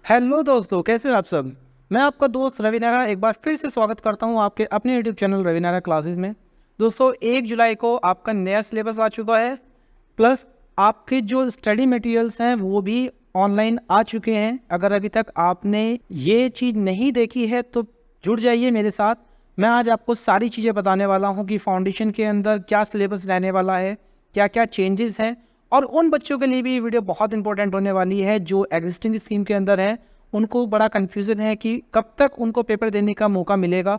Hello दोस्तों, कैसे हो आप सब। मैं आपका दोस्त रवि नारा एक बार फिर से स्वागत करता हूं आपके अपने यूट्यूब चैनल रवि नारा क्लासेस में। दोस्तों 1 जुलाई को आपका नया सिलेबस आ चुका है, प्लस आपके जो स्टडी मटेरियल्स हैं वो भी ऑनलाइन आ चुके हैं। अगर अभी तक आपने ये चीज़ नहीं देखी है तो जुड़ जाइए मेरे साथ। मैं आज आपको सारी चीज़ें बताने वाला हूँ कि फाउंडेशन के अंदर क्या सिलेबस रहने वाला है, क्या क्या चेंजेस हैं। और उन बच्चों के लिए भी ये वीडियो बहुत इंपॉर्टेंट होने वाली है जो एग्जिस्टिंग स्कीम के अंदर है। उनको बड़ा कन्फ्यूज़न है कि कब तक उनको पेपर देने का मौका मिलेगा।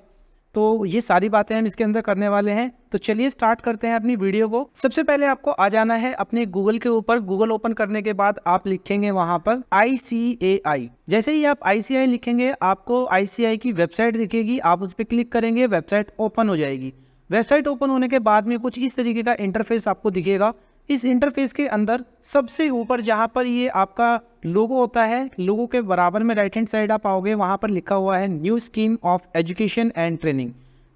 तो ये सारी बातें हम इसके अंदर करने वाले हैं। तो चलिए स्टार्ट करते हैं अपनी वीडियो को। सबसे पहले आपको आ जाना है अपने गूगल के ऊपर। गूगल ओपन करने के बाद आप लिखेंगे वहां पर ICAI। जैसे ही आप ICAI लिखेंगे आपको ICAI की वेबसाइट दिखेगी, आप उस पर क्लिक करेंगे, वेबसाइट ओपन हो जाएगी। वेबसाइट ओपन होने के बाद में कुछ इस तरीके का इंटरफेस आपको दिखेगा। इस इंटरफेस के अंदर सबसे ऊपर जहाँ पर ये आपका लोगो होता है, लोगो के बराबर में राइट हैंड साइड आप आओगे, वहाँ पर लिखा हुआ है new scheme of education and training.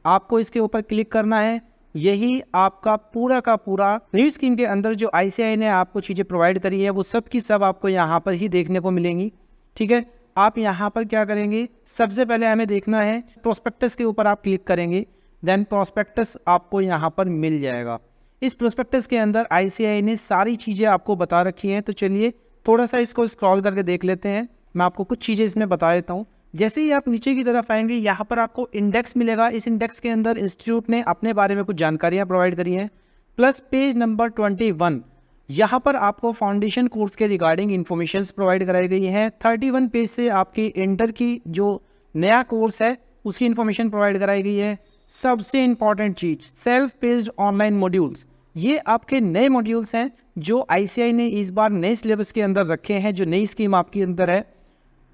आपको इसके ऊपर क्लिक करना है। यही आपका पूरा का पूरा न्यू स्कीम के अंदर जो ICAI ने आपको चीज़ें प्रोवाइड करी है वो सब की सब आपको यहाँ पर ही देखने को मिलेंगी। ठीक है, आप यहाँ पर क्या करेंगे, सबसे पहले हमें देखना है प्रोस्पेक्टस के ऊपर आप क्लिक करेंगे। देन प्रोस्पेक्टस आपको यहाँ पर मिल जाएगा। इस प्रोस्पेक्टस के अंदर ICAI ने सारी चीज़ें आपको बता रखी हैं। तो चलिए थोड़ा सा इसको स्क्रॉल करके देख लेते हैं। मैं आपको कुछ चीज़ें इसमें बता देता हूँ। जैसे ही आप नीचे की तरफ आएंगे यहाँ पर आपको इंडेक्स मिलेगा। इस इंडेक्स के अंदर इंस्टीट्यूट ने अपने बारे में कुछ जानकारियाँ प्रोवाइड करी हैं। प्लस पेज नंबर 21, यहाँ पर आपको फाउंडेशन कोर्स के रिगार्डिंग इन्फॉर्मेशन प्रोवाइड कराई गई हैं। 31 पेज से आपकी इंटर की जो नया कोर्स है उसकी इन्फॉर्मेशन प्रोवाइड कराई गई है। सबसे इम्पॉर्टेंट चीज़, सेल्फ पेस्ड ऑनलाइन मॉड्यूल्स। ये आपके नए मॉड्यूल्स हैं जो ICAI ने इस बार नए सिलेबस के अंदर रखे हैं, जो नई स्कीम आपके अंदर है।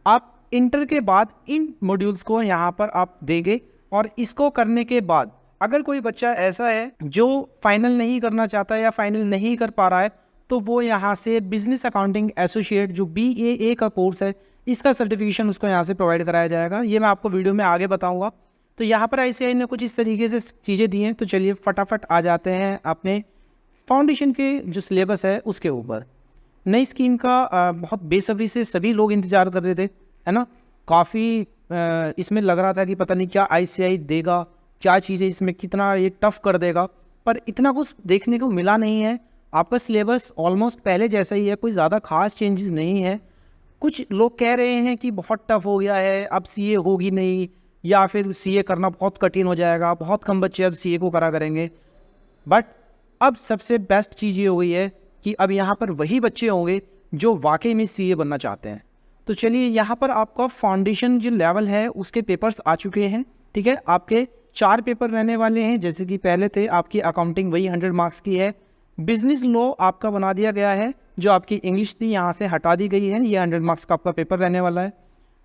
आप इंटर के बाद इन मॉड्यूल्स को यहाँ पर आप देंगे और इसको करने के बाद अगर कोई बच्चा ऐसा है जो फाइनल नहीं करना चाहता या फाइनल नहीं कर पा रहा है तो वो यहाँ से बिजनेस अकाउंटिंग एसोसिएट जो BAA का कोर्स है इसका सर्टिफिकेशन उसको यहाँ से प्रोवाइड कराया जाएगा। ये मैं आपको वीडियो में आगे बताऊँगा। तो यहाँ पर ICAI ने कुछ इस तरीके से चीज़ें दी हैं। तो चलिए फटाफट आ जाते हैं अपने फाउंडेशन के जो सिलेबस है उसके ऊपर। नई स्कीम का बहुत बेसब्री से सभी लोग इंतज़ार कर रहे थे, है ना। काफ़ी इसमें लग रहा था कि पता नहीं क्या ICAI देगा, क्या चीज़ें इसमें कितना ये टफ़ कर देगा, पर इतना कुछ देखने को मिला नहीं है। आपका सिलेबस ऑलमोस्ट पहले जैसा ही है, कोई ज़्यादा खास चेंजेस नहीं है। कुछ लोग कह रहे हैं कि बहुत टफ हो गया है, अब CA होगी नहीं, या फिर CA करना बहुत कठिन हो जाएगा, बहुत कम बच्चे अब CA को करा करेंगे। बट अब सबसे बेस्ट चीज़ ये हुई है कि अब यहाँ पर वही बच्चे होंगे जो वाकई में CA बनना चाहते हैं। तो चलिए यहाँ पर आपका फाउंडेशन जो लेवल है उसके पेपर्स आ चुके हैं। ठीक है, आपके 4 पेपर रहने वाले हैं। जैसे कि पहले थे आपकी अकाउंटिंग, वही 100 मार्क्स की है। बिजनेस लॉ आपका बना दिया गया है, जो आपकी इंग्लिश थी यहाँ से हटा दी गई है। ये 100 मार्क्स का आपका पेपर रहने वाला है।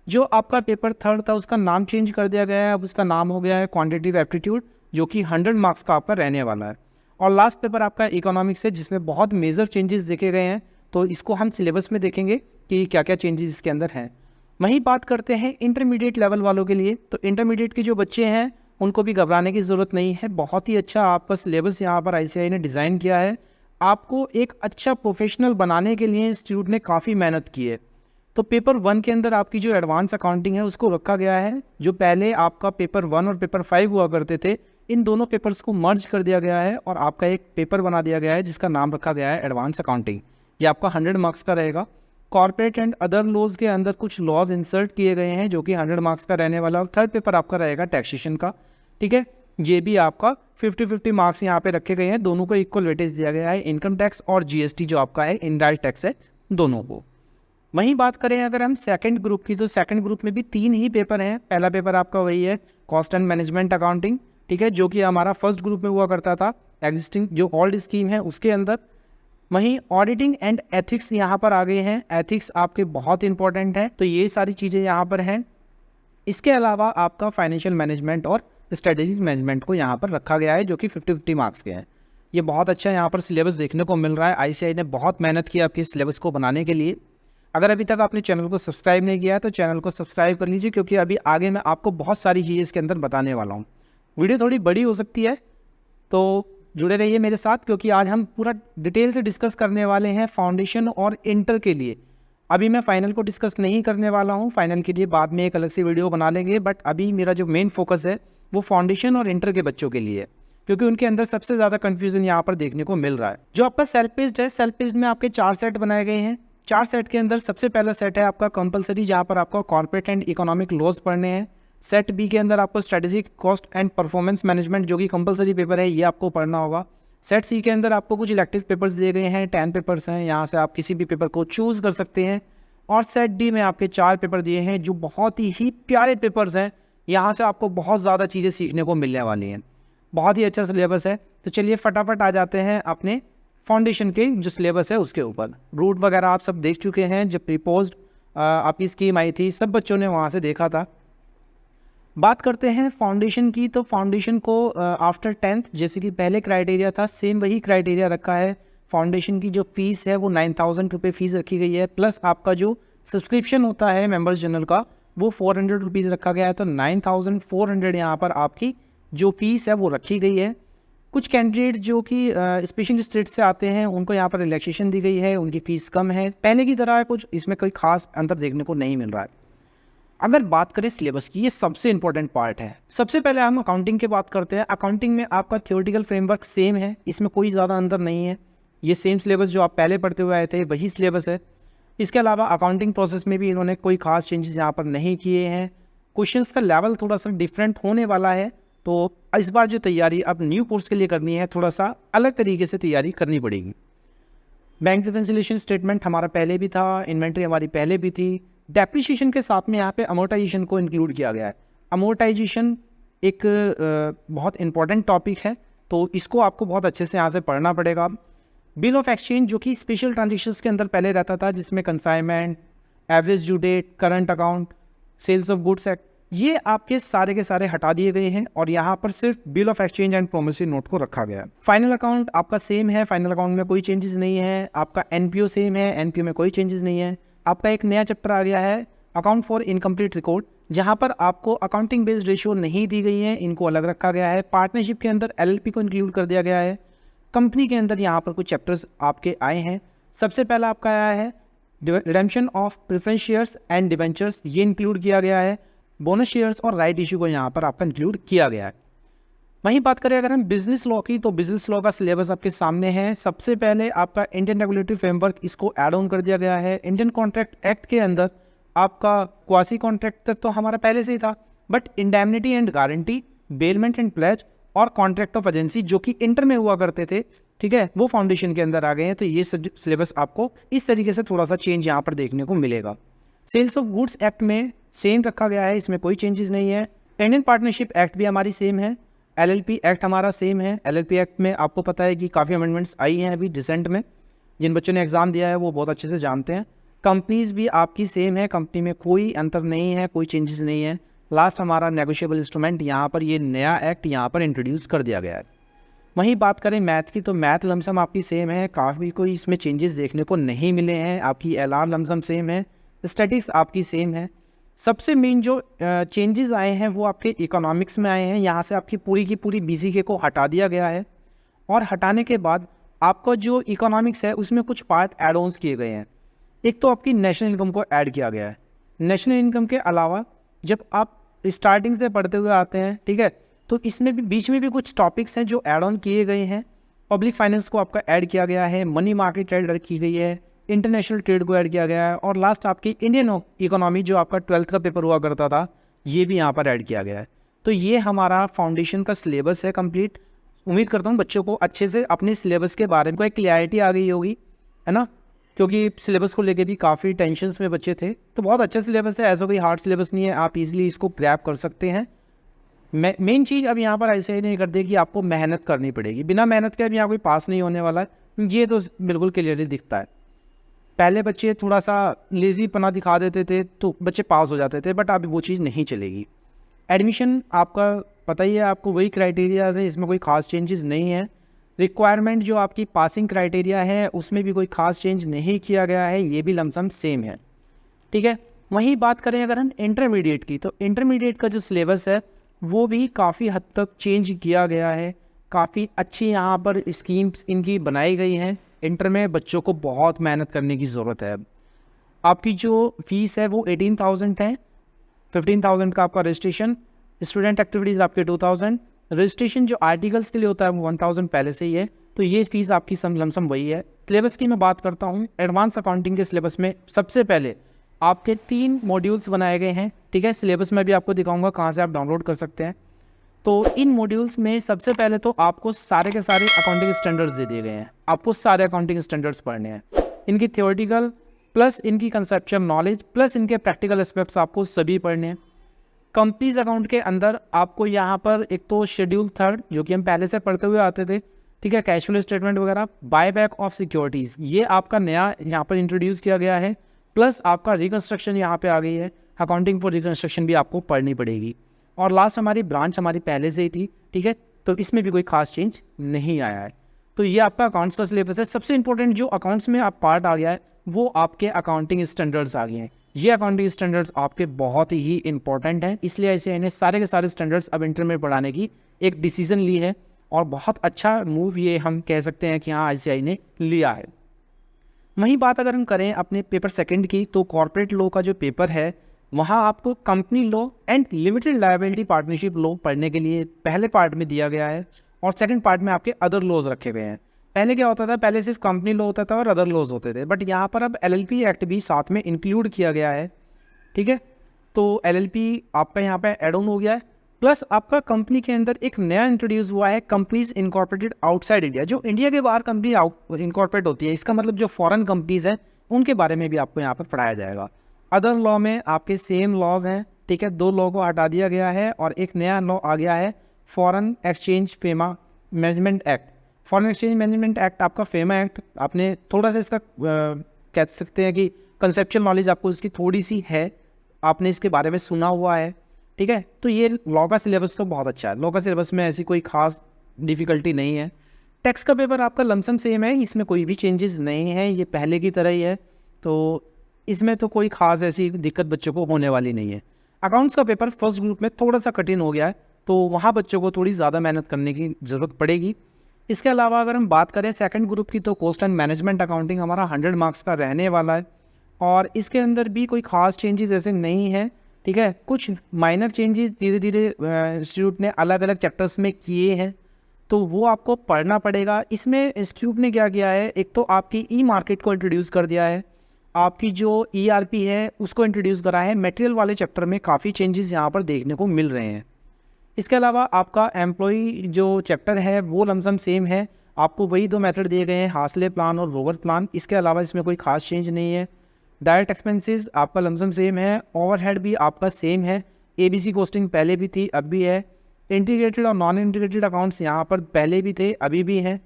जो आपका पेपर 3rd था उसका नाम चेंज कर दिया गया है, अब उसका नाम हो गया है क्वांटिटेटिव एप्टीट्यूड, जो कि 100 मार्क्स का आपका रहने वाला है। और लास्ट पेपर आपका इकोनॉमिक्स है जिसमें बहुत मेजर चेंजेस देखे गए हैं। तो इसको हम सिलेबस में देखेंगे कि क्या क्या चेंजेस इसके अंदर हैं। वहीं बात करते हैं इंटरमीडिएट लेवल वालों के लिए। तो इंटरमीडिएट के जो बच्चे हैं उनको भी घबराने की ज़रूरत नहीं है। बहुत ही अच्छा आपका सिलेबस यहाँ पर ICAI ने डिज़ाइन किया है। आपको एक अच्छा प्रोफेशनल बनाने के लिए इंस्टीट्यूट ने काफ़ी मेहनत की है। तो पेपर 1 के अंदर आपकी जो एडवांस अकाउंटिंग है उसको रखा गया है। जो पहले आपका पेपर 1 और पेपर 5 हुआ करते थे, इन दोनों पेपर्स को मर्ज कर दिया गया है और आपका एक पेपर बना दिया गया है जिसका नाम रखा गया है एडवांस अकाउंटिंग। ये आपका 100 मार्क्स का रहेगा। कॉर्पोरेट एंड अदर लॉज के अंदर कुछ लॉज इंसर्ट किए गए हैं जो कि 100 मार्क्स का रहने वाला। और 3rd पेपर आपका रहेगा टैक्सेशन का। ठीक है, ये भी आपका 50-50 मार्क्स यहाँ पे रखे गए हैं। दोनों को इक्वल वेटेज दिया गया है, इनकम टैक्स और GST जो आपका है इनडायरेक्ट टैक्स है, दोनों को। वहीं बात करें अगर हम सेकंड ग्रुप की, तो सेकंड ग्रुप में भी 3 ही पेपर हैं। पहला पेपर आपका वही है कॉस्ट एंड मैनेजमेंट अकाउंटिंग, ठीक है, जो कि हमारा फर्स्ट ग्रुप में हुआ करता था एग्जिस्टिंग जो ओल्ड स्कीम है उसके अंदर। वहीं ऑडिटिंग एंड एथिक्स यहाँ पर आ गए हैं। एथिक्स आपके बहुत इंपॉर्टेंट है, तो ये सारी चीज़ें यहाँ पर हैं। इसके अलावा आपका फाइनेंशियल मैनेजमेंट और स्ट्रेटेजिक मैनेजमेंट को यहाँ पर रखा गया है जो कि 50-50 मार्क्स के हैं। ये बहुत अच्छा यहाँ पर सिलेबस देखने को मिल रहा है। ICAI ने बहुत मेहनत की आपके सिलेबस को बनाने के लिए। अगर अभी तक आपने चैनल को सब्सक्राइब नहीं किया है तो चैनल को सब्सक्राइब कर लीजिए, क्योंकि अभी आगे मैं आपको बहुत सारी चीज़ें इसके अंदर बताने वाला हूँ। वीडियो थोड़ी बड़ी हो सकती है, तो जुड़े रहिए मेरे साथ, क्योंकि आज हम पूरा डिटेल से डिस्कस करने वाले हैं फाउंडेशन और इंटर के लिए। अभी मैं फाइनल को डिस्कस नहीं करने वाला हूँ, फाइनल के लिए बाद में एक अलग से वीडियो बना लेंगे, बट अभी मेरा जो मेन फोकस है वो फाउंडेशन और इंटर के बच्चों के लिए है, क्योंकि उनके अंदर सबसे ज़्यादा कन्फ्यूजन यहाँ पर देखने को मिल रहा है। जो आपका सेल्फ पेस्ड है, सेल्फ पेस्ड में आपके 4 सेट बनाए गए हैं। 4 सेट के अंदर सबसे पहला सेट है आपका कंपलसरी, जहाँ पर आपको कॉर्पोरेट एंड इकोनॉमिक लॉज पढ़ने हैं। सेट बी के अंदर आपको strategic cost and performance management, जो कि कंपलसरी पेपर है, ये आपको पढ़ना होगा। सेट सी के अंदर आपको कुछ इलेक्टिव पेपर्स दिए गए हैं, 10 पेपर्स हैं, यहाँ से आप किसी भी पेपर को चूज़ कर सकते हैं। और सेट डी में आपके 4 पेपर दिए हैं, जो बहुत ही प्यारे पेपर्स हैं। यहाँ से आपको बहुत ज़्यादा चीज़ें सीखने को मिलने वाली हैं, बहुत ही अच्छा सिलेबस है। तो चलिए फटाफट आ जाते हैं अपने फाउंडेशन के जो सिलेबस है उसके ऊपर। रूट वगैरह आप सब देख चुके हैं, जब प्रीपोज्ड आपकी स्कीम आई थी सब बच्चों ने वहाँ से देखा था। बात करते हैं फाउंडेशन की, तो फाउंडेशन को आफ्टर 10th जैसे कि पहले क्राइटेरिया था, सेम वही क्राइटेरिया रखा है। फाउंडेशन की जो फीस है वो 9,000 रुपये फ़ीस रखी गई है, प्लस आपका जो सब्सक्रिप्शन होता है मेंबर्स जनरल का वो 400 रुपीज़ रखा गया है। तो 9,400 यहाँ पर आपकी जो फीस है वो रखी गई है। कुछ कैंडिडेट जो कि स्पेशल स्टेट से आते हैं उनको यहाँ पर रिलैक्सेशन दी गई है, उनकी फ़ीस कम है, पहले की तरह है, कुछ इसमें कोई खास अंतर देखने को नहीं मिल रहा है। अगर बात करें सिलेबस की, ये सबसे इंपॉर्टेंट पार्ट है। सबसे पहले हम अकाउंटिंग की बात करते हैं। अकाउंटिंग में आपका थ्योरेटिकल फ्रेमवर्क सेम है, इसमें कोई ज़्यादा अंतर नहीं है। ये सेम सिलेबस जो आप पहले पढ़ते हुए आए थे वही सिलेबस है। इसके अलावा अकाउंटिंग प्रोसेस में भी इन्होंने कोई खास चेंजेस यहाँ पर नहीं किए हैं। क्वेश्चंस का लेवल थोड़ा सा डिफरेंट होने वाला है, तो इस बार जो तैयारी अब न्यू कोर्स के लिए करनी है थोड़ा सा अलग तरीके से तैयारी करनी पड़ेगी। बैंक रिकन्सिलिएशन स्टेटमेंट हमारा पहले भी था, इन्वेंट्री हमारी पहले भी थी। डेप्रिसिएशन के साथ में यहाँ पे अमोर्टाइजेशन को इंक्लूड किया गया है। अमोर्टाइजेशन एक बहुत इंपॉर्टेंट टॉपिक है, तो इसको आपको बहुत अच्छे से यहाँ से पढ़ना पड़ेगा। बिल ऑफ एक्सचेंज जो कि स्पेशल ट्रांजेक्शन्स के अंदर पहले रहता था, जिसमें consignment, average due date, current account, sales of goods act, ये आपके सारे के सारे हटा दिए गए हैं और यहाँ पर सिर्फ bill of exchange and promissory note को रखा गया है। फाइनल अकाउंट आपका सेम है, फाइनल अकाउंट में कोई चेंजेस नहीं है। आपका एनपीओ सेम है, एनपीओ में कोई चेंजेस नहीं है। आपका एक नया चैप्टर आ गया है अकाउंट फॉर इनकम्प्लीट रिकॉर्ड, जहाँ पर आपको अकाउंटिंग बेस्ड रेशियो नहीं दी गई है, इनको अलग रखा गया है। पार्टनरशिप के अंदर एलएलपी को इंक्लूड कर दिया गया है। कंपनी के अंदर यहाँ पर कुछ चैप्टर्स आपके आए हैं। सबसे पहला आपका आया है redemption of preference shares and debentures, ये इंक्लूड किया गया है। बोनस शेयर्स और राइट इशू को यहाँ पर आपका इंक्लूड किया गया है। वहीं बात करें अगर हम बिजनेस लॉ की, तो बिजनेस लॉ का सिलेबस आपके सामने है। सबसे पहले आपका इंडियन रेगुलेटरी फ्रेमवर्क, इसको ऐड ऑन कर दिया गया है। इंडियन कॉन्ट्रैक्ट एक्ट के अंदर आपका क्वासी कॉन्ट्रैक्ट तक तो हमारा पहले से ही था, but indemnity and guarantee, bailment and pledge और कॉन्ट्रैक्ट ऑफ एजेंसी जो कि इंटर में हुआ करते थे, ठीक है, वो फाउंडेशन के अंदर आ गए हैं। तो ये सिलेबस आपको इस तरीके से थोड़ा सा चेंज यहाँ पर देखने को मिलेगा। सेल्स ऑफ गुड्स एक्ट में सेम रखा गया है, इसमें कोई चेंजेस नहीं है। इंडियन पार्टनरशिप एक्ट भी हमारी सेम है। एलएलपी एक्ट हमारा सेम है। एलएलपी एक्ट में आपको पता है कि काफ़ी अमेंडमेंट्स आई हैं अभी रिसेंट में, जिन बच्चों ने एग्ज़ाम दिया है वो बहुत अच्छे से जानते हैं। कंपनीज भी आपकी सेम है, कंपनी में कोई अंतर नहीं है, कोई चेंजेस नहीं है। लास्ट हमारा नेगोशिएबल इंस्ट्रूमेंट, यहाँ पर ये नया एक्ट यहाँ पर इंट्रोड्यूस कर दिया गया है। वहीं बात करें मैथ की, तो मैथ लमसम आपकी सेम है, काफ़ी कोई इसमें चेंजेस देखने को नहीं मिले हैं। आपकी एलआर लमसम सेम है, स्टैटिक्स आपकी सेम है। सबसे मेन जो चेंजेस आए हैं वो आपके इकोनॉमिक्स में आए हैं। यहाँ से आपकी पूरी की पूरी बीसीके को हटा दिया गया है, और हटाने के बाद आपका जो इकोनॉमिक्स है उसमें कुछ पार्ट एड ऑन्स किए गए हैं। एक तो आपकी नेशनल इनकम को ऐड किया गया है। नेशनल इनकम के अलावा जब आप स्टार्टिंग से पढ़ते हुए आते हैं, ठीक है, तो इसमें भी बीच में भी कुछ टॉपिक्स हैं जो ऐड ऑन किए गए हैं। पब्लिक फाइनेंस को आपका ऐड किया गया है, मनी मार्केट ट्रेड की गई है, इंटरनेशनल ट्रेड को ऐड किया गया है, और लास्ट आपकी इंडियन इकोनॉमी जो आपका 12th का पेपर हुआ करता था, ये भी यहाँ पर ऐड किया गया है। तो ये हमारा फाउंडेशन का सिलेबस है कंप्लीट। उम्मीद करता हूँ बच्चों को अच्छे से अपने सिलेबस के बारे में कोई क्लैरिटी आ गई होगी, है ना, क्योंकि सिलेबस को लेके भी काफ़ी टेंशन्स में बच्चे थे। तो बहुत अच्छा सिलेबस है, ऐसा कोई हार्ड सिलेबस नहीं है, आप इजीली इसको ग्रैब कर सकते हैं। मेन चीज़ अब यहाँ पर ऐसे ही नहीं करते कि आपको मेहनत करनी पड़ेगी, बिना मेहनत के अब यहाँ कोई पास नहीं होने वाला है, ये तो बिल्कुल क्लियरली दिखता है। पहले बच्चे थोड़ा सा लेज़ीपना दिखा देते थे तो बच्चे पास हो जाते थे, बट अब वो चीज़ नहीं चलेगी। एडमिशन आपका पता ही है, आपको वही क्राइटेरिया है, इसमें कोई ख़ास चेंजेस नहीं है। रिक्वायरमेंट जो आपकी पासिंग क्राइटेरिया है उसमें भी कोई ख़ास चेंज नहीं किया गया है, ये भी लमसम सेम है, ठीक है। वहीं बात करें अगर हम इंटरमीडिएट की, तो इंटरमीडिएट का जो सिलेबस है वो भी काफ़ी हद तक चेंज किया गया है। काफ़ी अच्छी यहाँ पर स्कीम्स इनकी बनाई गई हैं। इंटर में बच्चों को बहुत मेहनत करने की ज़रूरत है। आपकी जो फीस है वो 18,000 है, 15,000 का आपका रजिस्ट्रेशन, स्टूडेंट एक्टिविटीज़ आपके 2,000, रजिस्ट्रेशन जो आर्टिकल्स के लिए होता है वो 1,000 पहले से ही है। तो ये फीस आपकी लमसम वही है। सिलेबस की मैं बात करता हूँ, एडवांस अकाउंटिंग के सिलेबस में सबसे पहले आपके 3 मॉड्यूल्स बनाए गए हैं, ठीक है। सिलेबस में भी आपको दिखाऊंगा कहाँ से आप डाउनलोड कर सकते हैं। तो इन मॉड्यूल्स में सबसे पहले तो आपको सारे के सारे अकाउंटिंग स्टैंडर्ड्स दे दिए गए हैं। आपको सारे अकाउंटिंग स्टैंडर्ड्स पढ़ने हैं, इनकी थ्योरेटिकल प्लस इनकी कंसेप्चुअल नॉलेज प्लस इनके प्रैक्टिकल एस्पेक्ट्स आपको सभी पढ़ने हैं। कंपनीज अकाउंट के अंदर आपको यहाँ पर एक तो शेड्यूल 3 जो कि हम पहले से पढ़ते हुए आते थे, ठीक है, कैश फ्लो स्टेटमेंट वगैरह, बाय बैक ऑफ सिक्योरिटीज़, ये आपका नया यहाँ पर इंट्रोड्यूस किया गया है, प्लस आपका रिकन्स्ट्रक्शन यहाँ पे आ गई है। अकाउंटिंग फॉर रिकन्स्ट्रक्शन भी आपको पढ़नी पड़ेगी। और लास्ट हमारी ब्रांच हमारी पहले से ही थी, ठीक है, तो इसमें भी कोई खास चेंज नहीं आया है। तो ये आपका अकाउंट्स का सिलेबस है। सबसे इंपॉर्टेंट जो अकाउंट्स में आप पार्ट आ गया है वो आपके अकाउंटिंग स्टैंडर्ड्स आ गए हैं। ये अकाउंटिंग स्टैंडर्ड्स आपके बहुत ही इंपॉर्टेंट हैं, इसलिए ऐसे इन्हें सारे के सारे स्टैंडर्ड्स अब इंटर में पढ़ाने की एक डिसीजन ली है और बहुत अच्छा मूव ये हम कह सकते हैं कि हाँ ICAI ने लिया है। वहीं बात अगर हम करें अपने पेपर सेकंड की, तो कॉर्पोरेट लॉ का जो पेपर है वहाँ आपको company law and limited liability partnership law पढ़ने के लिए पहले पार्ट में दिया गया है और सेकंड पार्ट में आपके अदर लॉज रखे गए हैं। पहले क्या होता था, पहले सिर्फ कंपनी लॉ होता था और अदर लॉज होते थे, बट यहाँ पर अब LLP एक्ट भी साथ में इंक्लूड किया गया है, ठीक है। तो LLP आपका यहाँ पे एड ऑन हो गया है, प्लस आपका कंपनी के अंदर एक नया इंट्रोड्यूस हुआ है कंपनीज इनकॉर्पोरेटेड आउटसाइड इंडिया। जो इंडिया के बाहर कंपनी इनकॉर्पोरेट होती है, इसका मतलब जो फॉरेन कंपनीज हैं उनके बारे में भी आपको यहाँ पर पढ़ाया जाएगा। अदर लॉ में आपके सेम लॉज हैं, ठीक है, 2 लॉ को हटा दिया गया है और एक नया लॉ आ गया है foreign exchange FEMA management act. Foreign exchange management act आपका फेमा एक्ट, आपने थोड़ा सा इसका कह सकते हैं कि कंसेप्चुअल नॉलेज आपको इसकी थोड़ी सी है, आपने इसके बारे में सुना हुआ है, ठीक है। तो ये लॉ का सिलेबस तो बहुत अच्छा है, लॉ का सिलेबस में ऐसी कोई खास डिफ़िकल्टी नहीं है। टैक्स का पेपर आपका लमसम सेम है, इसमें कोई भी चेंजेस नहीं है, ये पहले की तरह ही है, तो इसमें तो कोई खास ऐसी दिक्कत बच्चों को होने वाली नहीं है। अकाउंट्स का पेपर फर्स्ट ग्रुप में थोड़ा सा कठिन हो गया है, तो वहाँ बच्चों को थोड़ी ज़्यादा मेहनत करने की ज़रूरत पड़ेगी। इसके अलावा अगर हम बात करें सेकंड ग्रुप की, तो कॉस्ट एंड मैनेजमेंट अकाउंटिंग हमारा 100 मार्क्स का रहने वाला है और इसके अंदर भी कोई खास चेंजेस ऐसे नहीं है, ठीक है। कुछ माइनर चेंजेस धीरे धीरे इंस्टीट्यूट ने अलग अलग चैप्टर्स में किए हैं, तो वो आपको पढ़ना पड़ेगा। इसमें इंस्टीट्यूट ने क्या किया है, एक तो आपकी ई मार्केट को इंट्रोड्यूस कर दिया है, आपकी जो ERP है उसको इंट्रोड्यूस करा है। मटेरियल वाले चैप्टर में काफ़ी चेंजेस यहाँ पर देखने को मिल रहे हैं। इसके अलावा आपका एम्प्लॉई जो चैप्टर है वो लमसम सेम है, आपको वही 2 मेथड दिए गए हैं, हासले प्लान और रोवर प्लान। इसके अलावा इसमें कोई खास चेंज नहीं है। डायरेक्ट एक्सपेंसेस आपका लमसम सेम है, ओवरहेड भी आपका सेम है, ABC कॉस्टिंग पहले भी थी अब भी है, इंटीग्रेटेड और नॉन इंटीग्रेटेड अकाउंट्स यहाँ पर पहले भी थे अभी भी हैं,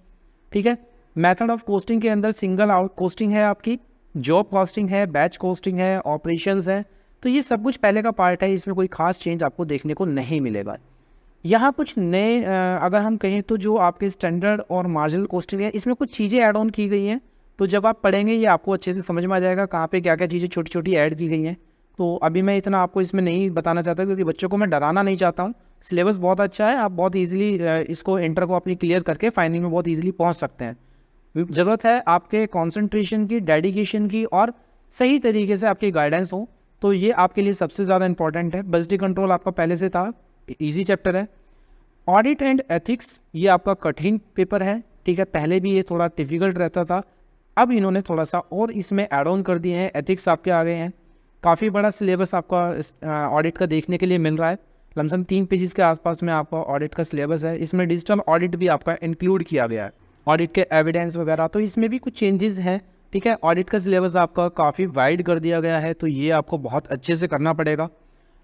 ठीक है। मेथड ऑफ कॉस्टिंग के अंदर सिंगल आउट कॉस्टिंग है, आपकी जॉब कॉस्टिंग है, बैच कॉस्टिंग है, ऑपरेशंस है, तो ये सब कुछ पहले का पार्ट है, इसमें कोई खास चेंज आपको देखने को नहीं मिलेगा। यहाँ कुछ नए अगर हम कहें तो जो आपके स्टैंडर्ड और मार्जिनल कॉस्टिंग है, इसमें कुछ चीज़ें ऐड ऑन की गई हैं, तो जब आप पढ़ेंगे ये आपको अच्छे से समझ में आ जाएगा कहाँ पे क्या क्या चीज़ें छोटी छोटी ऐड की गई हैं। तो अभी मैं इतना आपको इसमें नहीं बताना चाहता क्योंकि बच्चों को मैं डराना नहीं चाहता हूँ। सिलेबस बहुत अच्छा है, आप बहुत ईजिली इसको इंटर को अपनी क्लियर करके फाइनल में बहुत ईजिली पहुँच सकते हैं। ज़रूरत है आपके कॉन्सेंट्रेशन की, डेडिकेशन की और सही तरीके से आपकी गाइडेंस हो, तो ये आपके लिए सबसे ज़्यादा इंपॉर्टेंट है। बजट कंट्रोल आपका पहले से था, ईजी चैप्टर है। ऑडिट एंड एथिक्स ये आपका कठिन पेपर है, ठीक है, पहले भी ये थोड़ा डिफिकल्ट रहता था, अब इन्होंने थोड़ा सा और इसमें ऐड ऑन कर दिए हैं, एथिक्स आपके आ गए हैं। काफ़ी बड़ा सिलेबस आपका ऑडिट का देखने के लिए मिल रहा है, लमसम 3 पेजेस के आसपास में आपका ऑडिट का सिलेबस है। इसमें डिजिटल ऑडिट भी आपका इंक्लूड किया गया है, ऑडिट के एविडेंस वगैरह, तो इसमें भी कुछ चेंजेस हैं, ठीक है। ऑडिट का सिलेबस आपका काफ़ी वाइड कर दिया गया है, तो ये आपको बहुत अच्छे से करना पड़ेगा।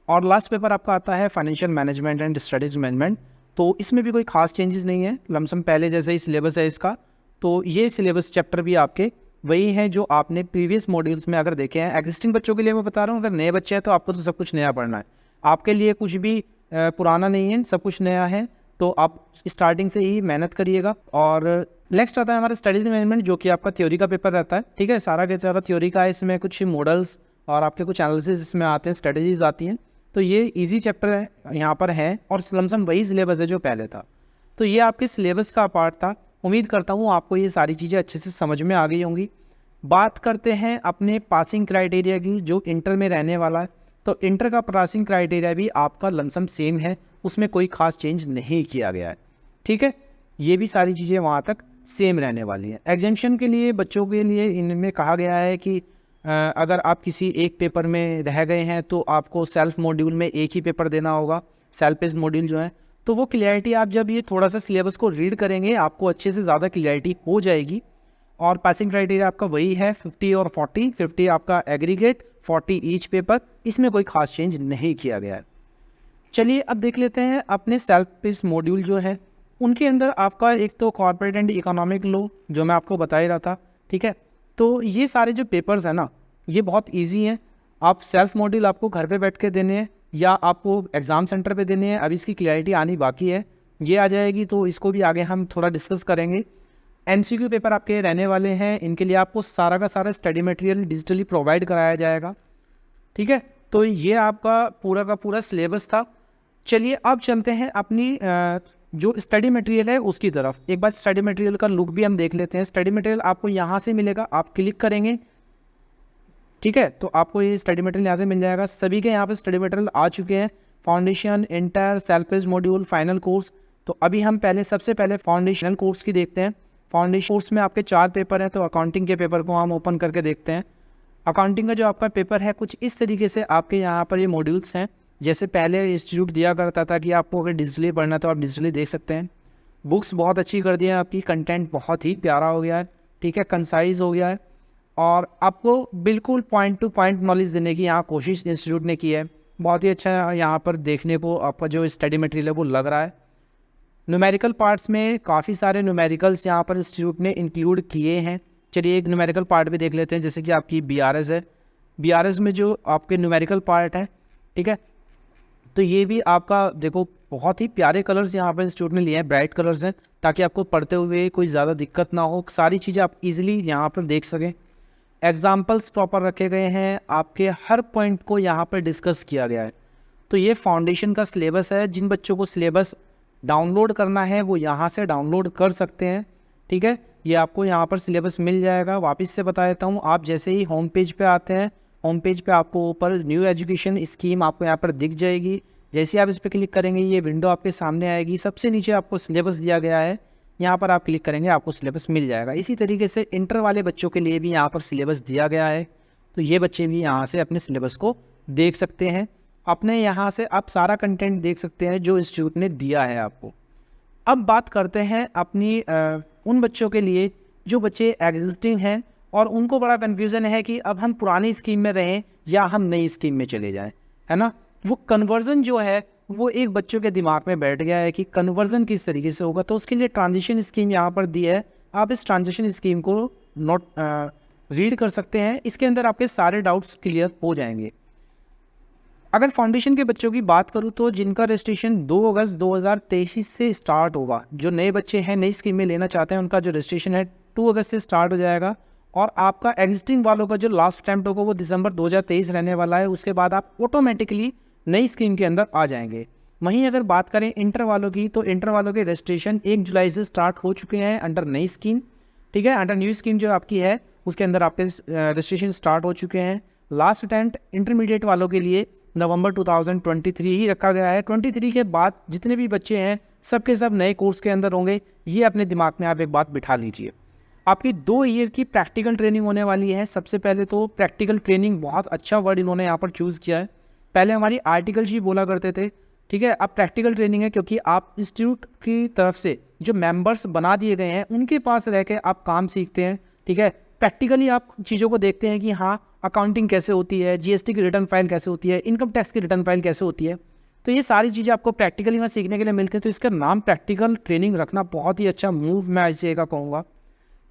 और लास्ट पेपर आपका आता है financial management and strategic management, तो इसमें भी कोई खास चेंजेस नहीं है, लमसम पहले जैसे ही सिलेबस है इसका। तो ये सिलेबस चैप्टर भी आपके वही हैं जो आपने प्रीवियस मॉड्यूल्स में अगर देखे हैं। एग्जिस्टिंग बच्चों के लिए मैं बता रहा हूँ, अगर नए बच्चे हैं तो आपको तो सब कुछ नया पढ़ना है, आपके लिए कुछ भी पुराना नहीं है, सब कुछ नया है, तो आप स्टार्टिंग से ही मेहनत करिएगा। और नेक्स्ट आता है हमारा स्ट्रेटेजिक मैनेजमेंट, जो कि आपका थ्योरी का पेपर रहता है, ठीक है, सारा के सारा थ्योरी का है। इसमें कुछ मॉडल्स और आपके कुछ एनालिसिस इसमें आते हैं, स्ट्रेटजीज आती हैं, तो ये इजी चैप्टर है यहाँ पर है और लमसम वही सिलेबस है जो पहले था। तो ये आपके सिलेबस का पार्ट था। उम्मीद करता हूँ आपको ये सारी चीज़ें अच्छे से समझ में आ गई होंगी। बात करते हैं अपने पासिंग क्राइटेरिया की, जो इंटर में रहने वाला है। तो इंटर का पासिंग क्राइटेरिया भी आपका लमसम सेम है, उसमें कोई खास चेंज नहीं किया गया है, ठीक है। ये भी सारी चीज़ें वहाँ तक सेम रहने वाली हैं। एग्जामिशन के लिए बच्चों के लिए इनमें कहा गया है कि अगर आप किसी एक पेपर में रह गए हैं तो आपको सेल्फ मॉड्यूल में एक ही पेपर देना होगा, सेल्फ पेस्ड मॉड्यूल जो है। तो वो क्लियरिटी आप जब ये थोड़ा सा सिलेबस को रीड करेंगे आपको अच्छे से ज़्यादा क्लियरिटी हो जाएगी। और पासिंग क्राइटेरिया आपका वही है 50 और 40, 50 आपका एग्रीगेट, 40 ईच पेपर, इसमें कोई खास चेंज नहीं किया गया है। चलिए अब देख लेते हैं अपने सेल्फ पेस्ड मॉड्यूल जो है उनके अंदर आपका एक तो कॉर्पोरेट एंड इकोनॉमिक लॉ जो मैं आपको बता ही रहा था, ठीक है। तो ये सारे जो पेपर्स हैं ना ये बहुत इजी हैं। आप सेल्फ मॉड्यूल आपको घर पे बैठ के देने हैं या आपको एग्ज़ाम सेंटर पे देने हैं, अभी इसकी क्लैरिटी आनी बाकी है, ये आ जाएगी तो इसको भी आगे हम थोड़ा डिस्कस करेंगे। MCQ पेपर आपके रहने वाले हैं, इनके लिए आपको सारा का सारा स्टडी मटेरियल डिजिटली प्रोवाइड कराया जाएगा, ठीक है। तो ये आपका पूरा का पूरा सिलेबस था। चलिए अब चलते हैं अपनी जो स्टडी मटेरियल है उसकी तरफ। एक बार स्टडी मटेरियल का लुक भी हम देख लेते हैं। स्टडी मटेरियल आपको यहाँ से मिलेगा, आप क्लिक करेंगे, ठीक है, तो आपको ये स्टडी मटेरियल यहाँ से मिल जाएगा। सभी के यहाँ पे स्टडी मटेरियल आ चुके हैं, foundation, inter, self paced module, final course. तो अभी हम सबसे पहले फाउंडेशनल कोर्स की देखते हैं। फाउंडेशन कोर्स में आपके 4 पेपर हैं, तो अकाउंटिंग के पेपर को हम ओपन करके देखते हैं। अकाउंटिंग का जो आपका पेपर है कुछ इस तरीके से आपके यहाँ पर ये मॉड्यूल्स हैं। जैसे पहले इंस्टीट्यूट दिया करता था कि आपको अगर डिजिटली पढ़ना तो आप डिजिटली देख सकते हैं। बुक्स बहुत अच्छी कर दी है आपकी, कंटेंट बहुत ही प्यारा हो गया है, ठीक है, कंसाइज हो गया है और आपको बिल्कुल पॉइंट टू पॉइंट नॉलेज देने की यहाँ कोशिश इंस्टीट्यूट ने की है। बहुत ही अच्छा यहाँ पर देखने को आपका जो स्टडी मटेरियल है वो लग रहा है। न्यूमेरिकल पार्ट्स में काफ़ी सारे न्यूमेरिकल्स यहाँ पर इंस्टीट्यूट ने इंक्लूड किए हैं। चलिए एक न्यूमेरिकल पार्ट भी देख लेते हैं, जैसे कि आपकी BRS है। BRS में जो आपके न्यूमेरिकल पार्ट है, ठीक है, तो ये भी आपका देखो बहुत ही प्यारे कलर्स यहाँ पर इंस्टीट्यूट ने लिए हैं, ब्राइट कलर्स हैं, ताकि आपको पढ़ते हुए कोई ज़्यादा दिक्कत ना हो, सारी चीज़ें आप इजीली यहाँ पर देख सकें। एग्जाम्पल्स प्रॉपर रखे गए हैं, आपके हर पॉइंट को यहाँ पर डिस्कस किया गया है। तो ये फाउंडेशन का सिलेबस है। जिन बच्चों को सिलेबस डाउनलोड करना है वो यहाँ से डाउनलोड कर सकते हैं, ठीक है। ये आपको यहाँ पर सिलेबस मिल जाएगा। वापस से बता देता हूँ, आप जैसे ही होम पेज पे आते हैं, होम पेज पे आपको ऊपर न्यू एजुकेशन स्कीम आपको यहाँ पर दिख जाएगी। जैसे आप इस पर क्लिक करेंगे ये विंडो आपके सामने आएगी। सबसे नीचे आपको सिलेबस दिया गया है, यहाँ पर आप क्लिक करेंगे आपको सिलेबस मिल जाएगा। इसी तरीके से इंटर वाले बच्चों के लिए भी यहाँ पर सिलेबस दिया गया है, तो ये बच्चे भी यहाँ से अपने सिलेबस को देख सकते हैं। अपने यहाँ से आप सारा कंटेंट देख सकते हैं जो इंस्टीट्यूट ने दिया है आपको। अब बात करते हैं अपनी उन बच्चों के लिए जो बच्चे एग्जिस्टिंग हैं और उनको बड़ा कन्फ्यूज़न है कि अब हम पुरानी स्कीम में रहें या हम नई स्कीम में चले जाएं, है ना। वो कन्वर्ज़न जो है वो एक बच्चों के दिमाग में बैठ गया है कि कन्वर्ज़न किस तरीके से होगा। तो उसके लिए ट्रांजिशन स्कीम यहाँ पर दी है। आप इस ट्रांजिशन स्कीम को रीड कर सकते हैं, इसके अंदर आपके सारे डाउट्स क्लियर हो जाएंगे। अगर फाउंडेशन के बच्चों की बात करूं तो जिनका रजिस्ट्रेशन 2 अगस्त 2023 से स्टार्ट होगा, जो नए बच्चे हैं नई स्कीम में लेना चाहते हैं उनका जो रजिस्ट्रेशन है 2 अगस्त से स्टार्ट हो जाएगा। और आपका एग्जिस्टिंग वालों का जो लास्ट अटैम्प्ट होगा वो दिसंबर 2023 रहने वाला है। उसके बाद आप ऑटोमेटिकली नई स्कीम के अंदर आ जाएंगे। वहीं अगर बात करें इंटर वालों की, तो इंटर वालों के रजिस्ट्रेशन 1 जुलाई से स्टार्ट हो चुके हैं अंडर नई स्कीम, ठीक है। अंडर न्यू स्कीम जो आपकी है उसके अंदर आपके रजिस्ट्रेशन स्टार्ट हो चुके हैं। लास्ट अटैम्प्ट इंटरमीडिएट वालों के लिए नवंबर 2023 ही रखा गया है। 23 के बाद जितने भी बच्चे हैं सबके सब नए कोर्स के अंदर होंगे। ये अपने दिमाग में आप एक बात बिठा लीजिए। आपकी 2 ईयर की प्रैक्टिकल ट्रेनिंग होने वाली है। सबसे पहले तो प्रैक्टिकल ट्रेनिंग, बहुत अच्छा वर्ड इन्होंने यहाँ पर चूज़ किया है। पहले हमारी आर्टिकल ही बोला करते थे, ठीक है, अब प्रैक्टिकल ट्रेनिंग है, क्योंकि आप इंस्टीट्यूट की तरफ से जो मेंबर्स बना दिए गए हैं उनके पास रह के आप काम सीखते हैं, ठीक है। प्रैक्टिकली आप चीज़ों को देखते हैं कि हाँ अकाउंटिंग कैसे होती है, GST की रिटर्न फाइल कैसे होती है, इनकम टैक्स की रिटर्न फाइल कैसे होती है। तो ये सारी चीज़ें आपको प्रैक्टिकली में सीखने के लिए मिलती हैं। तो इसका नाम प्रैक्टिकल ट्रेनिंग रखना बहुत ही अच्छा मूव मैं इसे का कहूँगा।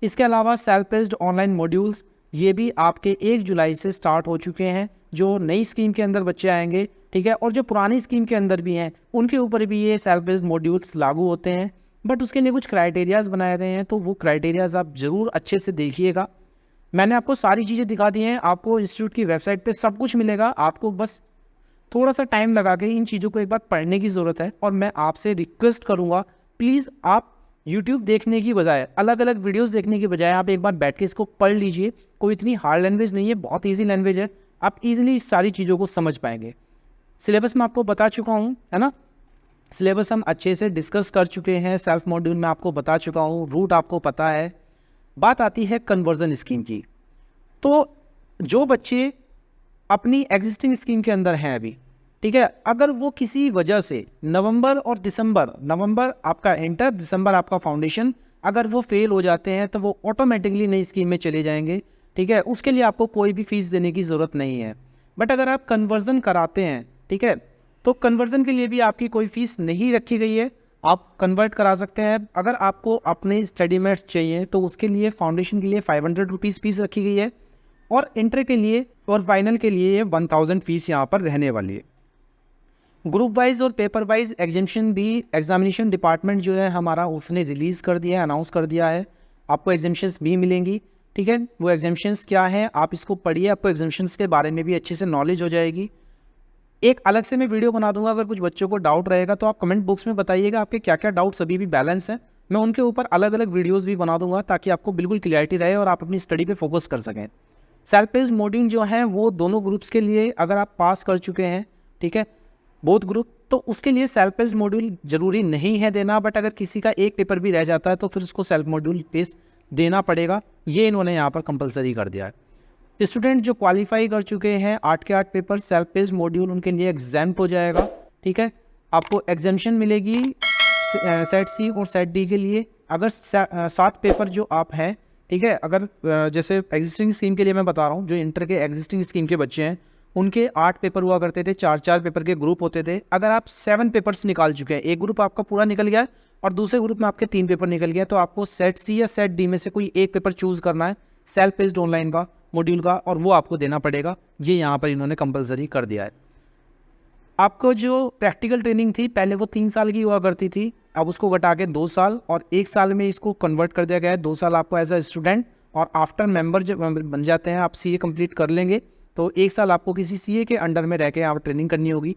इसके अलावा सेल्फ पेस्ड ऑनलाइन मॉड्यूल्स ये भी आपके 1 जुलाई से स्टार्ट हो चुके हैं। जो नई स्कीम के अंदर बच्चे आएंगे, ठीक है, और जो पुरानी स्कीम के अंदर भी हैं उनके ऊपर भी ये सेल्फ बेस्ड मॉड्यूल्स लागू होते हैं। बट उसके लिए कुछ क्राइटेरियाज़ बनाए गए हैं, तो वो क्राइटेरियाज़ आप ज़रूर अच्छे से देखिएगा। मैंने आपको सारी चीज़ें दिखा दी हैं, आपको इंस्टीट्यूट की वेबसाइट पे सब कुछ मिलेगा। आपको बस थोड़ा सा टाइम लगा के इन चीज़ों को एक बार पढ़ने की ज़रूरत है। और मैं आपसे रिक्वेस्ट करूँगा, प्लीज़ आप यूट्यूब देखने की बजाय, अलग अलग वीडियोस देखने की बजाय आप एक बार बैठ के इसको पढ़ लीजिए। कोई इतनी हार्ड लैंग्वेज नहीं है, बहुत ईजी लैंग्वेज है, आप इजीली इस सारी चीज़ों को समझ पाएंगे। सिलेबस मैं आपको बता चुका हूँ, है ना। सिलेबस हम अच्छे से डिस्कस कर चुके हैं, सेल्फ मॉड्यूल में आपको बता चुका हूँ, रूट आपको पता है। बात आती है कन्वर्जन स्कीम की। तो जो बच्चे अपनी एग्जिस्टिंग स्कीम के अंदर हैं अभी, ठीक है, अगर वो किसी वजह से नवंबर और दिसंबर, नवंबर आपका इंटर, दिसंबर आपका फाउंडेशन, अगर वो फेल हो जाते हैं तो वो ऑटोमेटिकली नई स्कीम में चले जाएंगे, ठीक है। उसके लिए आपको कोई भी फीस देने की ज़रूरत नहीं है। बट अगर आप कन्वर्जन कराते हैं, ठीक है, तो कन्वर्जन के लिए भी आपकी कोई फ़ीस नहीं रखी गई है, आप कन्वर्ट करा सकते हैं। अगर आपको अपने स्टडी मेट्स चाहिए तो उसके लिए फाउंडेशन के लिए 500 रुपीज़ फीस रखी गई है, और इंटर के लिए और फाइनल के लिए 1000 फीस यहाँ पर रहने वाली है। ग्रुप वाइज और पेपर वाइज एग्जामिनेशन भी एग्जामिनेशन डिपार्टमेंट जो है हमारा उसने रिलीज़ कर दिया है, अनाउंस कर दिया है, आपको एग्जामिनेशंस भी मिलेंगी, ठीक है। वो एग्जामिनेशंस क्या है आप इसको पढ़िए, आपको एग्जामिनेशंस के बारे में भी अच्छे से नॉलेज हो जाएगी। एक अलग से मैं वीडियो बना दूंगा, अगर कुछ बच्चों को डाउट रहेगा तो आप कमेंट बॉक्स में बताइएगा आपके क्या क्या डाउट्स अभी भी बैलेंस हैं, मैं उनके ऊपर अलग अलग वीडियोज़ भी बना दूंगा ताकि आपको बिल्कुल क्लियरिटी रहे और आप अपनी स्टडी पर फोकस कर सकें। सेल्फ पेस्ड मॉड्यूल जो है वो दोनों ग्रुप्स के लिए, अगर आप पास कर चुके हैं, ठीक है, बोथ ग्रुप, तो उसके लिए सेल्फ पेस्ड मॉड्यूल जरूरी नहीं है देना। बट अगर किसी का एक पेपर भी रह जाता है तो फिर उसको सेल्फ मॉड्यूल पेस्ट देना पड़ेगा, ये इन्होंने यहाँ पर कंपलसरी कर दिया है। स्टूडेंट जो क्वालिफाई कर चुके हैं 8 के 8 पेपर सेल्फ पेस्ड मॉड्यूल, उनके लिए एग्जाम्प हो जाएगा, ठीक है। आपको एग्जामिशन मिलेगी सेट सी और सेट डी के लिए। अगर 7 पेपर जो आप हैं, ठीक है, अगर जैसे एग्जिस्टिंग स्कीम के लिए मैं बता रहा हूँ, जो इंटर के एग्जिस्टिंग स्कीम के बच्चे हैं उनके 8 पेपर हुआ करते थे, 4-4 पेपर के ग्रुप होते थे। अगर आप 7 पेपर्स निकाल चुके हैं, एक ग्रुप आपका पूरा निकल गया है और दूसरे ग्रुप में आपके 3 पेपर निकल गया, तो आपको सेट सी या सेट डी में से कोई एक पेपर चूज़ करना है सेल्फ पेस्ड ऑनलाइन का मॉड्यूल का, और वो आपको देना पड़ेगा। ये यहाँ पर इन्होंने कंपलसरी कर दिया है। आपको जो प्रैक्टिकल ट्रेनिंग थी पहले वो 3 साल की हुआ करती थी, अब उसको घटा के 2 साल और 1 साल में इसको कन्वर्ट कर दिया गया है। 2 साल आपको एज अ स्टूडेंट, और आफ्टर मेंबर जब बन जाते हैं, आप सीए कंप्लीट कर लेंगे तो 1 साल आपको किसी सीए के अंडर में रह के यहाँ पर ट्रेनिंग करनी होगी।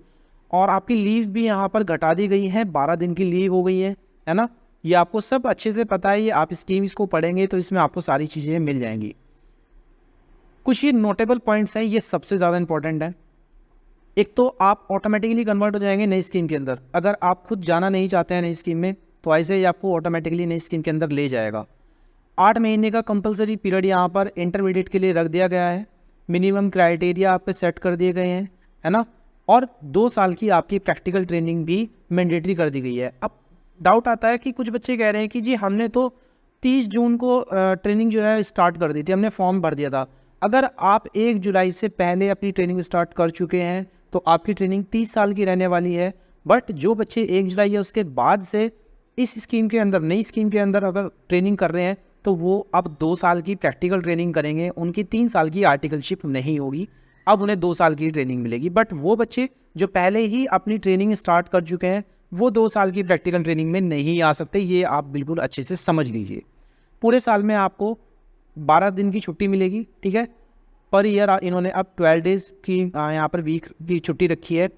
और आपकी लीव भी यहाँ पर घटा दी गई है, 12 दिन की लीव हो गई है ना। ये आपको सब अच्छे से पता है, ये आप इस टीम इसको पढ़ेंगे तो इसमें आपको सारी चीज़ें मिल जाएंगी। कुछ ये नोटेबल पॉइंट्स हैं, ये सबसे ज़्यादा इंपॉर्टेंट है। एक तो आप ऑटोमेटिकली कन्वर्ट हो जाएंगे नई स्कीम के अंदर, अगर आप खुद जाना नहीं चाहते हैं नई स्कीम में तो ऐसे ही आपको ऑटोमेटिकली नई स्कीम के अंदर ले जाएगा। 8 महीने का कंपलसरी पीरियड यहाँ पर इंटरमीडिएट के लिए रख दिया गया है, मिनिमम क्राइटेरिया आप पे सेट कर दिए गए हैं, है ना। और 2 साल की आपकी प्रैक्टिकल ट्रेनिंग भी मैंडेटरी कर दी गई है। अब डाउट आता है कि कुछ बच्चे कह रहे हैं कि जी हमने तो 30 जून को ट्रेनिंग जो है स्टार्ट कर दी थी, हमने फॉर्म भर दिया था। अगर आप 1 जुलाई से पहले अपनी ट्रेनिंग स्टार्ट कर चुके हैं तो आपकी ट्रेनिंग 30 साल की रहने वाली है। बट जो बच्चे 1 जुलाई या उसके बाद से इस स्कीम के अंदर, नई स्कीम के अंदर अगर ट्रेनिंग कर रहे हैं तो वो अब 2 साल की प्रैक्टिकल ट्रेनिंग करेंगे, उनकी 3 साल की आर्टिकलशिप नहीं होगी, अब उन्हें 2 साल की ट्रेनिंग मिलेगी। बट वो बच्चे जो पहले ही अपनी ट्रेनिंग स्टार्ट कर चुके हैं वो 2 साल की प्रैक्टिकल ट्रेनिंग में नहीं आ सकते, ये आप बिल्कुल अच्छे से समझ लीजिए। पूरे साल में आपको 12 दिन की छुट्टी मिलेगी, ठीक है, पर ईयर इन्होंने अब 12 डेज़ की यहाँ पर वीक की छुट्टी रखी है।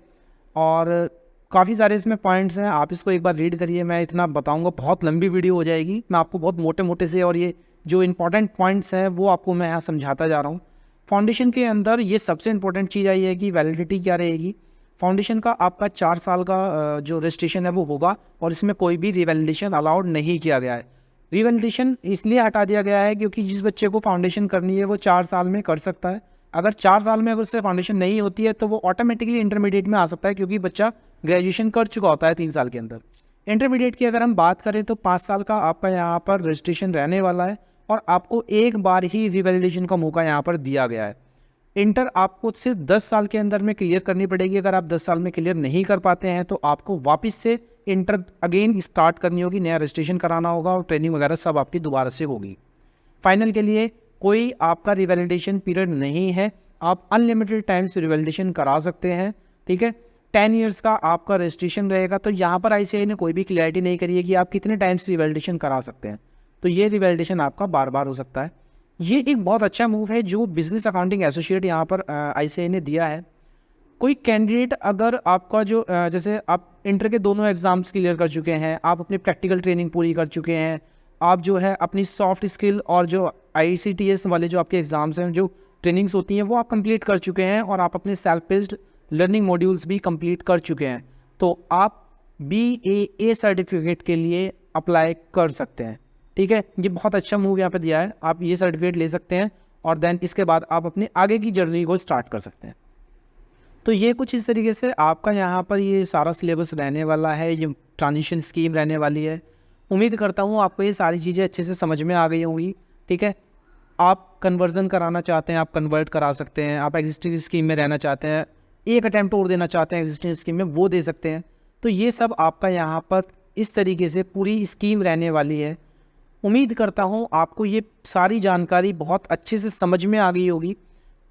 और काफ़ी सारे इसमें पॉइंट्स हैं, आप इसको एक बार रीड करिए, मैं इतना बताऊंगा बहुत लंबी वीडियो हो जाएगी, मैं आपको बहुत मोटे मोटे से और ये जो इंपॉर्टेंट पॉइंट्स हैं वो आपको मैं यहाँ समझाता जा रहा हूँ। फाउंडेशन के अंदर ये सबसे इंपॉर्टेंट चीज़ आई है कि वैलिडिटी क्या रहेगी। फाउंडेशन का आपका 4 साल का जो रजिस्ट्रेशन है वो होगा, और इसमें कोई भी रिवैलिडेशन अलाउड नहीं किया गया है। रिवैलिडेशन इसलिए हटा दिया गया है क्योंकि जिस बच्चे को फाउंडेशन करनी है वो 4 साल में कर सकता है। अगर 4 साल में अगर उससे फाउंडेशन नहीं होती है तो वो ऑटोमेटिकली इंटरमीडिएट में आ सकता है, क्योंकि बच्चा ग्रेजुएशन कर चुका होता है 3 साल के अंदर। इंटरमीडिएट की अगर हम बात करें तो 5 साल का आपका यहाँ पर रजिस्ट्रेशन रहने वाला है, और आपको एक बार ही रिवैलिडेशन का मौका यहाँ पर दिया गया है। इंटर आपको सिर्फ 10 साल के अंदर में क्लियर करनी पड़ेगी। अगर आप 10 साल में क्लियर नहीं कर पाते हैं तो आपको वापस से इंटर अगेन स्टार्ट करनी होगी, नया रजिस्ट्रेशन कराना होगा, और ट्रेनिंग वगैरह सब आपकी दोबारा से होगी। फाइनल के लिए कोई आपका रिवैलिडेशन पीरियड नहीं है, आप अनलिमिटेड टाइम्स रिवैलिडेशन करा सकते हैं, ठीक है। 10 ईयर्स का आपका रजिस्ट्रेशन रहेगा। तो यहाँ पर ICAI ने कोई भी क्लैरिटी नहीं करी है कि आप कितने टाइम्स रिवैलिडेशन करा सकते हैं, तो ये रिवैलिडेशन आपका बार बार हो सकता है। ये एक बहुत अच्छा मूव है जो बिजनेस अकाउंटिंग एसोसिएट यहाँ पर ICAI ने दिया है। कोई कैंडिडेट अगर आपका जो जैसे आप इंटर के दोनों एग्ज़ाम्स क्लियर कर चुके हैं, आप अपनी प्रैक्टिकल ट्रेनिंग पूरी कर चुके हैं, आप जो है अपनी सॉफ्ट स्किल और जो ICTS वाले जो आपके एग्ज़ाम्स हैं, जो ट्रेनिंग्स होती हैं, वो आप कंप्लीट कर चुके हैं और आप अपने सेल्फ बेस्ड लर्निंग मॉड्यूल्स भी कंप्लीट कर चुके हैं, तो आप BAA सर्टिफिकेट के लिए अप्लाई कर सकते हैं। ठीक है, ये बहुत अच्छा मूव यहाँ पे दिया है, आप ये सर्टिफिकेट ले सकते हैं और देन इसके बाद आप अपने आगे की जर्नी को स्टार्ट कर सकते हैं। तो ये कुछ इस तरीके से आपका यहाँ पर ये सारा सिलेबस रहने वाला है, ये ट्रांजिशन स्कीम रहने वाली है। उम्मीद करता हूँ आपको ये सारी चीज़ें अच्छे से समझ में आ गई होंगी। ठीक है, आप कन्वर्जन कराना चाहते हैं, आप कन्वर्ट करा सकते हैं, आप एग्जिस्टिंग स्कीम में रहना चाहते हैं, एक अटैम्प्ट और देना चाहते हैं एग्जिस्टिंग स्कीम में, वो दे सकते हैं। तो ये सब आपका यहाँ पर इस तरीके से पूरी स्कीम रहने वाली है। उम्मीद करता हूँ आपको ये सारी जानकारी बहुत अच्छे से समझ में आ गई होगी।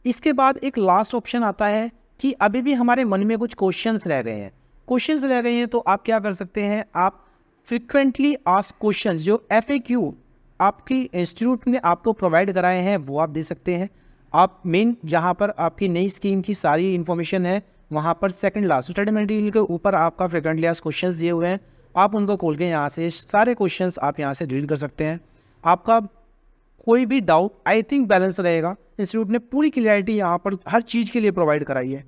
इसके बाद एक लास्ट ऑप्शन आता है कि अभी भी हमारे मन में कुछ क्वेश्चंस रह गए हैं, तो आप क्या कर सकते हैं, आप फ्रिक्वेंटली आस्क्ड क्वेश्चंस जो FAQ आपकी इंस्टीट्यूट ने आपको प्रोवाइड कराए हैं वो आप दे सकते हैं। आप मेन जहाँ पर आपकी नई स्कीम की सारी इन्फॉर्मेशन है वहाँ पर सेकंड लास्ट स्टडी मटेरियल के ऊपर आपका फ्रिक्वेंटली आस्क्ड क्वेश्चंस दिए हुए हैं, आप उनको खोल के यहाँ से सारे क्वेश्चंस आप यहाँ से रीड कर सकते हैं। आपका कोई भी डाउट आई थिंक बैलेंस रहेगा। इंस्टीट्यूट ने पूरी क्लियरिटी यहाँ पर हर चीज़ के लिए प्रोवाइड कराई है।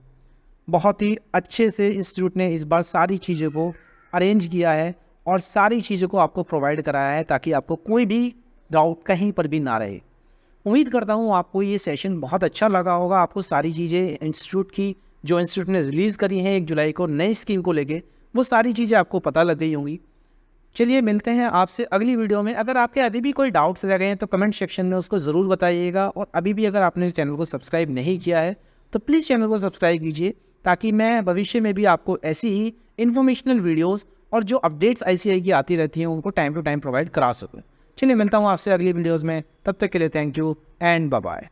बहुत ही अच्छे से इंस्टीट्यूट ने इस बार सारी चीज़ों को अरेंज किया है और सारी चीज़ों को आपको प्रोवाइड कराया है ताकि आपको कोई भी डाउट कहीं पर भी ना रहे। उम्मीद करता हूँ आपको ये सेशन बहुत अच्छा लगा होगा। आपको सारी चीज़ें इंस्टीट्यूट की जो इंस्टीट्यूट ने रिलीज़ करी हैं 1 जुलाई को नई स्कीम को लेके, वो सारी चीज़ें आपको पता लग गई होंगी। चलिए मिलते हैं आपसे अगली वीडियो में। अगर आपके अभी भी कोई डाउट्स रह गए हैं तो कमेंट सेक्शन में उसको ज़रूर बताइएगा, और अभी भी अगर आपने चैनल को सब्सक्राइब नहीं किया है तो प्लीज़ चैनल को सब्सक्राइब कीजिए ताकि मैं भविष्य में भी आपको ऐसी ही इन्फॉर्मेशनल वीडियोज़ और जो अपडेट्स ICAI की आती रहती हैं उनको टाइम टू टाइम प्रोवाइड करा सकूँ। चलिए मिलता हूँ आपसे अगली वीडियोज़ में, तब तक के लिए thank you and bye bye.